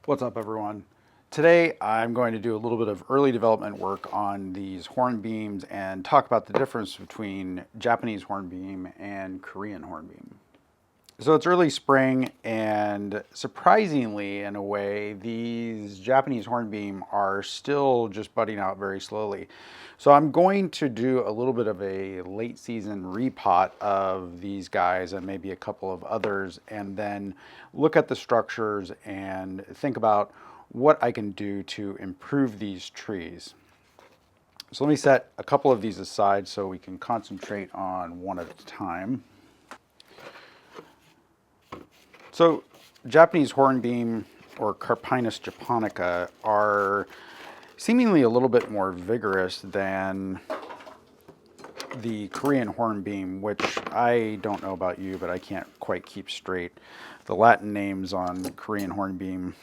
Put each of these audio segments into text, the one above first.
What's up, everyone? Today I'm going to do a little bit of early development work on these hornbeams and talk about the difference between Japanese hornbeam and Korean hornbeam. So it's early spring, and surprisingly, in a way, these Japanese hornbeam are still just budding out very slowly. So I'm going to do a little bit of a late season repot of these guys and maybe a couple of others, and then look at the structures and think about what I can do to improve these trees. So let me set a couple of these aside so we can concentrate on one at a time. So Japanese hornbeam, or Carpinus japonica, are seemingly a little bit more vigorous than the Korean hornbeam, which I don't know about you, but I can't quite keep straight the Latin names on Korean hornbeam,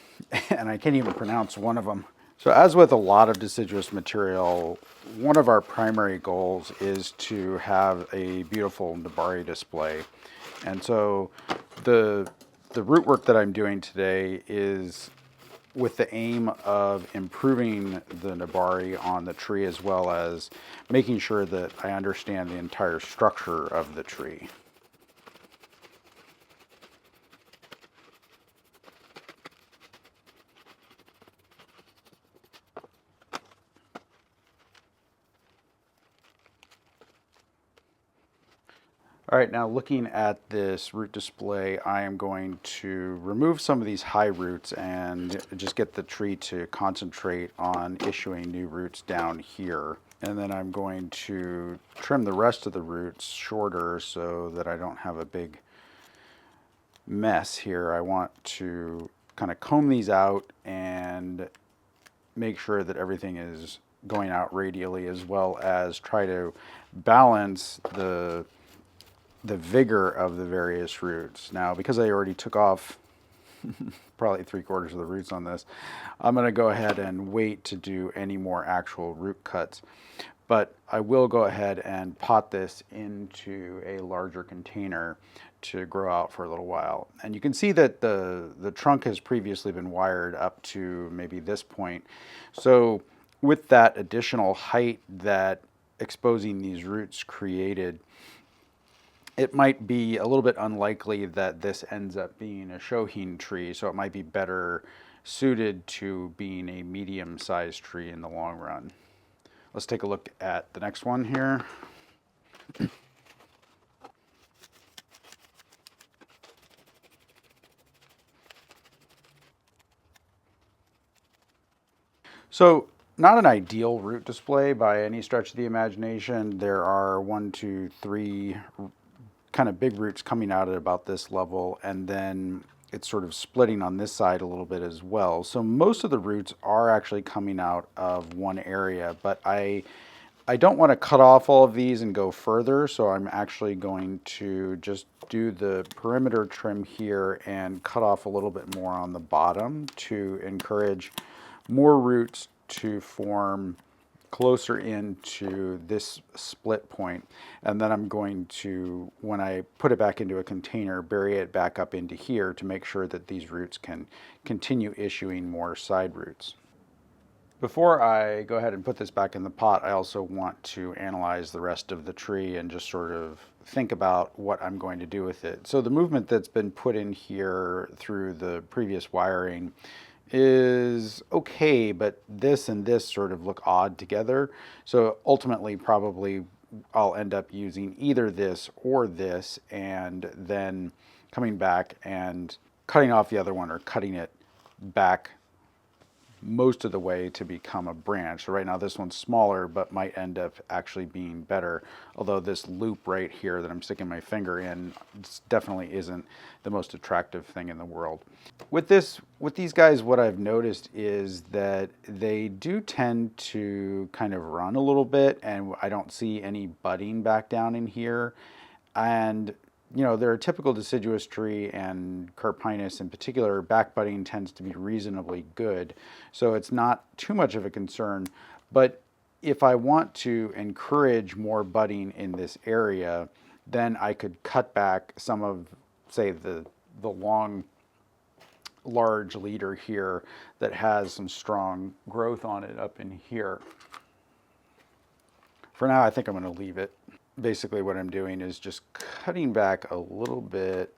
and I can't even pronounce one of them. So as with a lot of deciduous material, one of our primary goals is to have a beautiful nebari display. And so the root work that I'm doing today is with the aim of improving the nebari on the tree, as well as making sure that I understand the entire structure of the tree. All right, now looking at this root display, I am going to remove some of these high roots and just get the tree to concentrate on issuing new roots down here. And then I'm going to trim the rest of the roots shorter so that I don't have a big mess here. I want to kind of comb these out and make sure that everything is going out radially, as well as try to balance the vigor of the various roots. Now, because I already took off probably 3/4 of the roots on this, I'm going to go ahead and wait to do any more actual root cuts. But I will go ahead and pot this into a larger container to grow out for a little while. And you can see that the trunk has previously been wired up to maybe this point. So with that additional height that exposing these roots created, it might be a little bit unlikely that this ends up being a shohin tree, so it might be better suited to being a medium-sized tree in the long run. Let's take a look at the next one here. So, not an ideal root display by any stretch of the imagination. There are 1, 2, 3 kind of big roots coming out at about this level, and then it's sort of splitting on this side a little bit as well. So most of the roots are actually coming out of one area, but I don't want to cut off all of these and go further, so I'm actually going to just do the perimeter trim here and cut off a little bit more on the bottom to encourage more roots to form closer into this split point. And then I'm going to, when I put it back into a container, bury it back up into here to make sure that these roots can continue issuing more side roots. Before I go ahead and put this back in the pot, I also want to analyze the rest of the tree and just sort of think about what I'm going to do with it. So the movement that's been put in here through the previous wiring is okay, but this and this sort of look odd together. So ultimately, probably I'll end up using either this or this, and then coming back and cutting off the other one, or cutting it back most of the way to become a branch. So right now this one's smaller, but might end up actually being better. Although this loop right here that I'm sticking my finger in definitely isn't the most attractive thing in the world. With these guys, what I've noticed is that they do tend to kind of run a little bit, and I don't see any budding back down in here. And you know, they're a typical deciduous tree, and Carpinus in particular, back budding tends to be reasonably good. So it's not too much of a concern. But if I want to encourage more budding in this area, then I could cut back some of, say, the long large leader here that has some strong growth on it up in here. For now, I think I'm going to leave it. Basically what I'm doing is just cutting back a little bit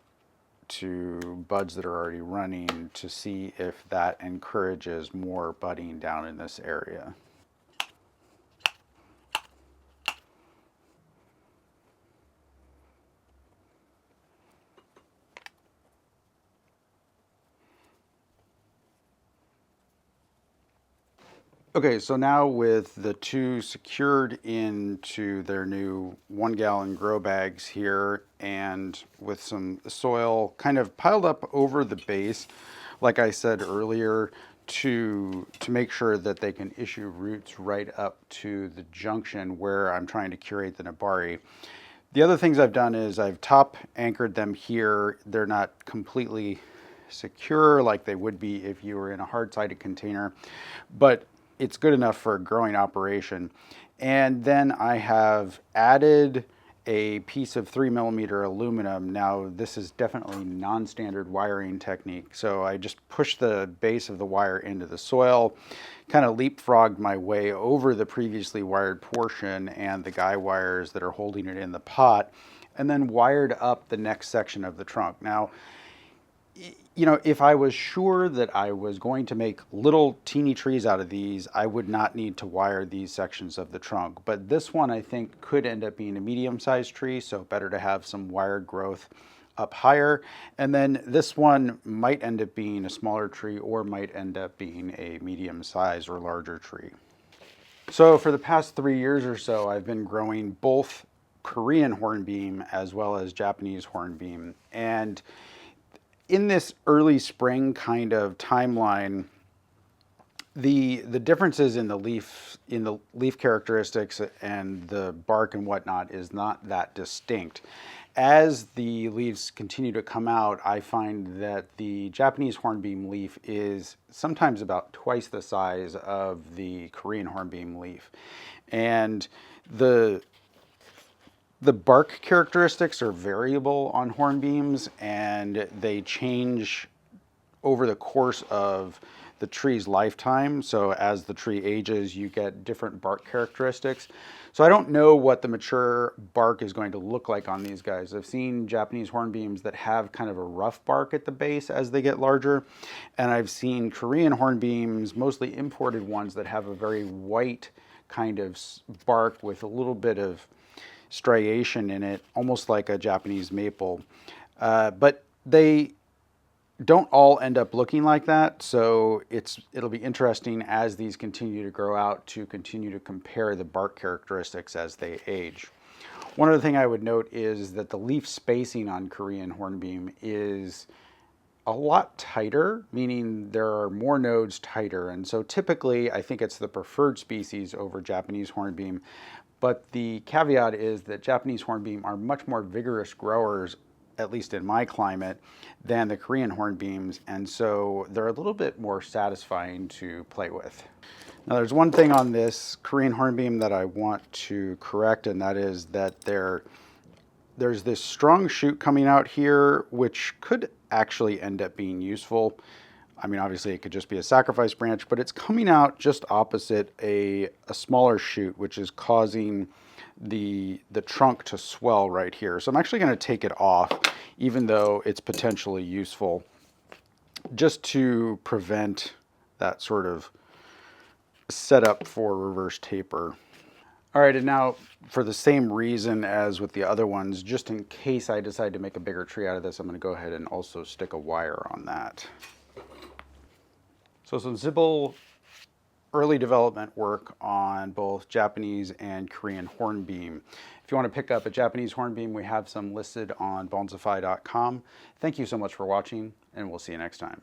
to buds that are already running to see if that encourages more budding down in this area. Okay, so now with the two secured into their new 1-gallon grow bags here, and with some soil kind of piled up over the base, like I said earlier, to make sure that they can issue roots right up to the junction where I'm trying to curate the nebari. The other things I've done is I've top anchored them here. They're not completely secure like they would be if you were in a hard-sided container, but it's good enough for a growing operation. And then I have added a piece of 3mm aluminum. Now this is definitely non-standard wiring technique. So I just pushed the base of the wire into the soil, kind of leapfrogged my way over the previously wired portion and the guy wires that are holding it in the pot, and then wired up the next section of the trunk. Now, you know, if I was sure that I was going to make little teeny trees out of these, I would not need to wire these sections of the trunk. But this one I think could end up being a medium-sized tree, so better to have some wired growth up higher. And then this one might end up being a smaller tree or might end up being a medium-sized or larger tree. So for the past 3 years or so, I've been growing both Korean hornbeam as well as Japanese hornbeam. And in this early spring kind of timeline, the differences in the leaf characteristics and the bark and whatnot is not that distinct. As the leaves continue to come out, I find that the Japanese hornbeam leaf is sometimes about twice the size of the Korean hornbeam leaf. And the bark characteristics are variable on hornbeams, and they change over the course of the tree's lifetime. So as the tree ages, you get different bark characteristics. So I don't know what the mature bark is going to look like on these guys. I've seen Japanese hornbeams that have kind of a rough bark at the base as they get larger. And I've seen Korean hornbeams, mostly imported ones, that have a very white kind of bark with a little bit of striation in it, almost like a Japanese maple. But they don't all end up looking like that, so it'll be interesting as these continue to grow out to continue to compare the bark characteristics as they age. One other thing I would note is that the leaf spacing on Korean hornbeam is a lot tighter, meaning there are more nodes tighter, and so typically I think it's the preferred species over Japanese hornbeam. But the caveat is that Japanese hornbeam are much more vigorous growers, at least in my climate, than the Korean hornbeams, and so they're a little bit more satisfying to play with. Now there's one thing on this Korean hornbeam that I want to correct, and that is that there's this strong shoot coming out here, which could actually end up being useful. I mean, obviously it could just be a sacrifice branch, but it's coming out just opposite a smaller shoot, which is causing the trunk to swell right here. So I'm actually going to take it off, even though it's potentially useful, just to prevent that sort of setup for reverse taper. All right, and now for the same reason as with the other ones, just in case I decide to make a bigger tree out of this, I'm going to go ahead and also stick a wire on that. So some simple early development work on both Japanese and Korean hornbeam. If you want to pick up a Japanese hornbeam, we have some listed on bonsaify.com. Thank you so much for watching, and we'll see you next time.